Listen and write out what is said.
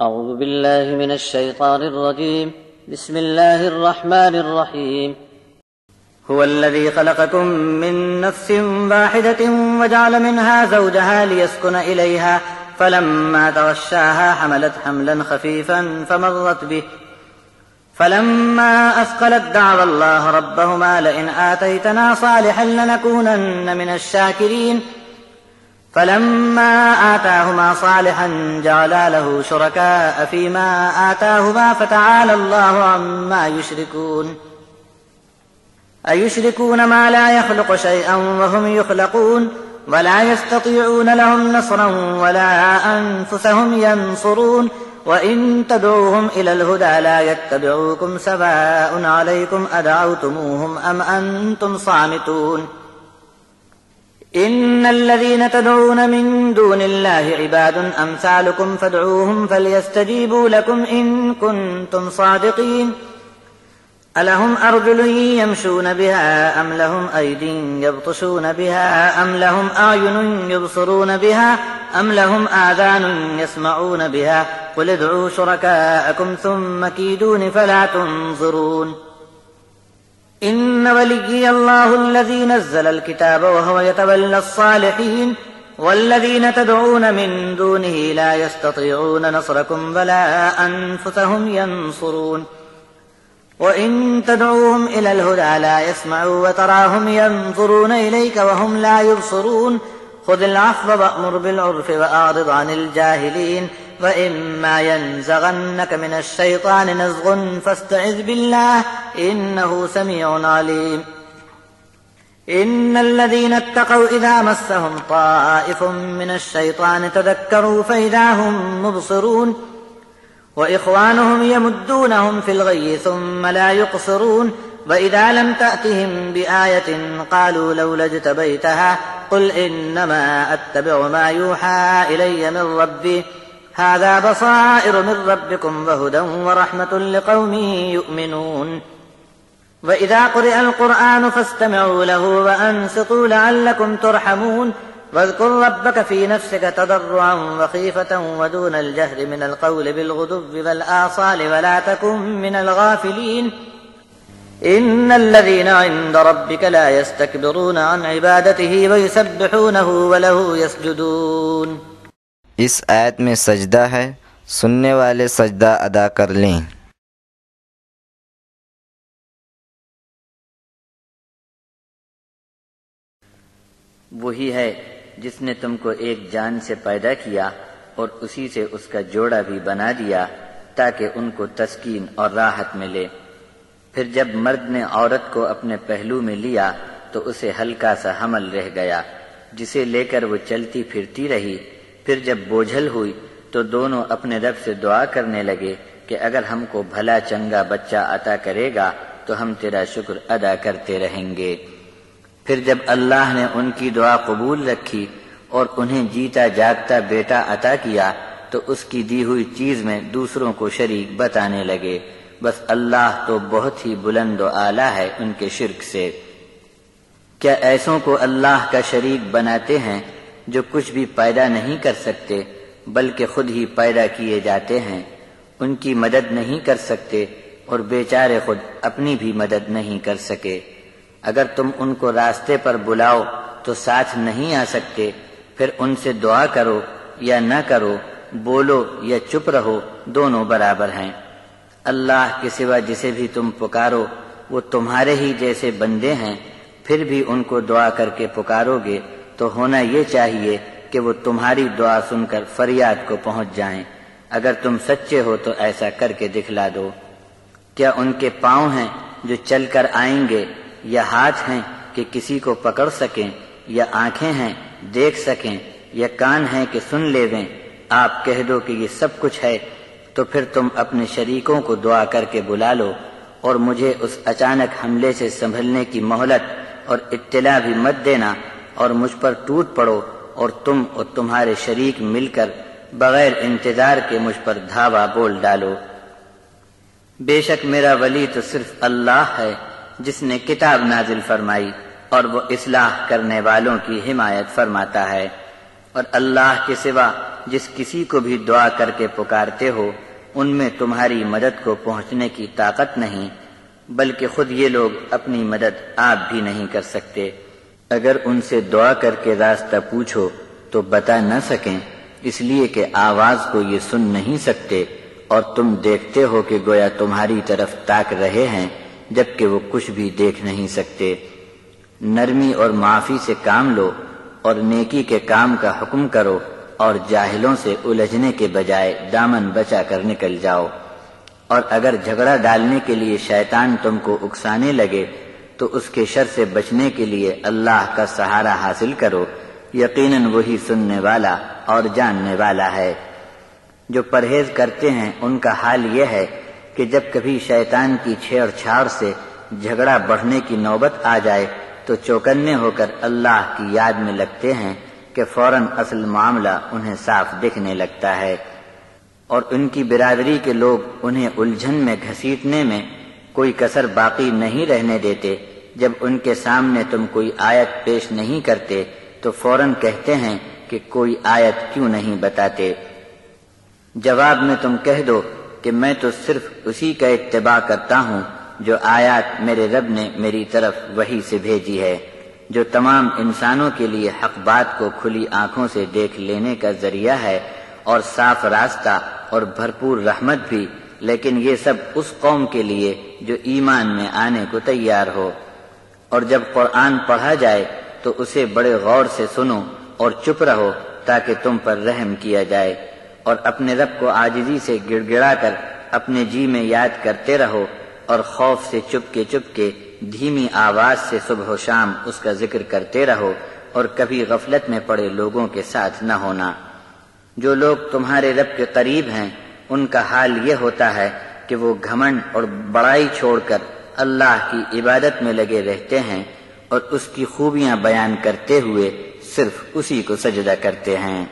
أعوذ بالله من الشيطان الرجيم. بسم الله الرحمن الرحيم. هو الذي خلقكم من نفس واحدة وجعل منها زوجها ليسكن إليها فلما تغشاها حملت حملا خفيفا فمرت به فلما أثقلت دعوا الله ربهما لئن آتيتنا صالحا لنكونن من الشاكرين فلما آتاهما صالحا جعلا له شركاء فيما آتاهما فتعالى الله عما يشركون أيشركون ما لا يخلق شيئا وهم يخلقون ولا يستطيعون لهم نصرا ولا أنفسهم ينصرون وإن تدعوهم إلى الهدى لا يتبعوكم سواء عليكم أدعوتموهم أم أنتم صامتون إن الذين تدعون من دون الله عباد أمثالكم فادعوهم فليستجيبوا لكم إن كنتم صادقين ألهم أرجل يمشون بها أم لهم أيد يبطشون بها أم لهم أعين يبصرون بها أم لهم آذان يسمعون بها قل ادعوا شركاءكم ثم كيدون فلا تنظرون إن وليي الله الذي نزل الكتاب وهو يتولى الصالحين والذين تدعون من دونه لا يستطيعون نصركم ولا أنفسهم ينصرون وإن تدعوهم إلى الهدى لا يسمعوا وتراهم ينظرون إليك وهم لا يبصرون خذ العفو وأمر بالعرف وأعرض عن الجاهلين وإما ينزغنك من الشيطان نزغ فاستعذ بالله إنه سميع عليم إن الذين اتقوا إذا مسهم طائف من الشيطان تذكروا فإذا هم مبصرون وإخوانهم يمدونهم في الغي ثم لا يقصرون وإذا لم تأتهم بآية قالوا لولا اجتبيتها قل إنما أتبع ما يوحى إلي من ربي هذا بصائر من ربكم وهدى ورحمة لقوم يؤمنون وإذا قرئ القرآن فاستمعوا له وأنصتوا لعلكم ترحمون واذكر ربك في نفسك تضرعا وخيفة ودون الجهر من القول بالغدو والآصال ولا تكن من الغافلين إن الذين عند ربك لا يستكبرون عن عبادته ويسبحونه وله يسجدون. اس آیت میں سجدہ ہے، سننے والے سجدہ ادا کر لیں. وہی ہے جس نے تم کو ایک جان سے پیدا کیا اور اسی سے اس کا جوڑا بھی بنا دیا تاکہ ان کو تسکین اور راحت ملے. پھر جب مرد نے عورت کو اپنے پہلو میں لیا تو اسے ہلکا سا حمل رہ گیا جسے لے کر وہ چلتی پھرتی رہی. پھر جب بوجھل ہوئی تو دونوں اپنے رب سے دعا کرنے لگے کہ اگر ہم کو بھلا چنگا بچہ عطا کرے گا تو ہم تیرا شکر ادا کرتے رہیں گے. پھر جب اللہ نے ان کی دعا قبول رکھی اور انہیں جیتا جاگتا بیٹا عطا کیا تو اس کی دی ہوئی چیز میں دوسروں کو شریک بتانے لگے. بس اللہ تو بہت ہی بلند و اعلیٰ ہے ان کے شرک سے. کیا ایسوں کو اللہ کا شریک بناتے ہیں جو کچھ بھی پیدا نہیں کر سکتے بلکہ خود ہی پیدا کیے جاتے ہیں؟ ان کی مدد نہیں کر سکتے اور بیچارے خود اپنی بھی مدد نہیں کر سکے. اگر تم ان کو راستے پر بلاؤ تو ساتھ نہیں آ سکتے. پھر ان سے دعا کرو یا نہ کرو، بولو یا چپ رہو، دونوں برابر ہیں. اللہ کے سوا جسے بھی تم پکارو وہ تمہارے ہی جیسے بندے ہیں. پھر بھی ان کو دعا کر کے پکارو گے تو ہونا یہ چاہیے کہ وہ تمہاری دعا سن کر فریاد کو پہنچ جائیں. اگر تم سچے ہو تو ایسا کر کے دکھلا دو. کیا ان کے پاؤں ہیں جو چل کر آئیں گے، یا ہاتھ ہیں کہ کسی کو پکڑ سکیں، یا آنکھیں ہیں دیکھ سکیں، یا کان ہیں کہ سن لیویں؟ آپ کہہ دو کہ یہ سب کچھ ہے تو پھر تم اپنے شریکوں کو دعا کر کے بلا لو اور مجھے اس اچانک حملے سے سنبھلنے کی مہلت اور اطلاع بھی مت دینا، اور مجھ پر ٹوٹ پڑو اور تم اور تمہارے شریک مل کر بغیر انتظار کے مجھ پر دھاوا بول ڈالو. بے شک میرا ولی تو صرف اللہ ہے جس نے کتاب نازل فرمائی اور وہ اصلاح کرنے والوں کی حمایت فرماتا ہے، اور اللہ کے سوا جس کسی کو بھی دعا کر کے پکارتے ہو ان میں تمہاری مدد کو پہنچنے کی طاقت نہیں، بلکہ خود یہ لوگ اپنی مدد آپ بھی نہیں کر سکتے۔ اگر ان سے دعا کر کے راستہ پوچھو تو بتا نہ سکیں، اس لیے کہ آواز کو یہ سن نہیں سکتے، اور تم دیکھتے ہو کہ گویا تمہاری طرف تاک رہے ہیں جبکہ وہ کچھ بھی دیکھ نہیں سکتے۔ نرمی اور معافی سے کام لو اور نیکی کے کام کا حکم کرو، اور جاہلوں سے الجھنے کے بجائے دامن بچا کر نکل جاؤ۔ اور اگر جھگڑا ڈالنے کے لیے شیطان تم کو اکسانے لگے تو اس کے شر سے بچنے کے لیے اللہ کا سہارا حاصل کرو، یقیناً وہی سننے والا اور جاننے والا ہے۔ جو پرہیز کرتے ہیں ان کا حال یہ ہے کہ جب کبھی شیطان کی چھیڑ چھاڑ سے جھگڑا بڑھنے کی نوبت آ جائے تو چوکنے ہو کر اللہ کی یاد میں لگتے ہیں کہ فوراً اصل معاملہ انہیں صاف دکھنے لگتا ہے، اور ان کی برادری کے لوگ انہیں الجھن میں گھسیٹنے میں کوئی کسر باقی نہیں رہنے دیتے۔ جب ان کے سامنے تم کوئی آیت پیش نہیں کرتے تو فوراً کہتے ہیں کہ کوئی آیت کیوں نہیں بتاتے۔ جواب میں تم کہہ دو کہ میں تو صرف اسی کا اتباع کرتا ہوں جو آیات میرے رب نے میری طرف وحی سے بھیجی ہے، جو تمام انسانوں کے لیے حق بات کو کھلی آنکھوں سے دیکھ لینے کا ذریعہ ہے اور صاف راستہ اور بھرپور رحمت بھی، لیکن یہ سب اس قوم کے لیے جو ایمان میں آنے کو تیار ہو۔ اور جب قرآن پڑھا جائے تو اسے بڑے غور سے سنو اور چپ رہو تاکہ تم پر رحم کیا جائے، اور اپنے رب کو عاجزی سے گڑ گڑا کر اپنے جی میں یاد کرتے رہو، اور خوف سے چپ کے دھیمی آواز سے صبح و شام اس کا ذکر کرتے رہو، اور کبھی غفلت میں پڑے لوگوں کے ساتھ نہ ہونا۔ جو لوگ تمہارے رب کے قریب ہیں ان کا حال یہ ہوتا ہے کہ وہ گھمنڈ اور بڑائی چھوڑ کر اللہ کی عبادت میں لگے رہتے ہیں، اور اس کی خوبیاں بیان کرتے ہوئے صرف اسی کو سجدہ کرتے ہیں۔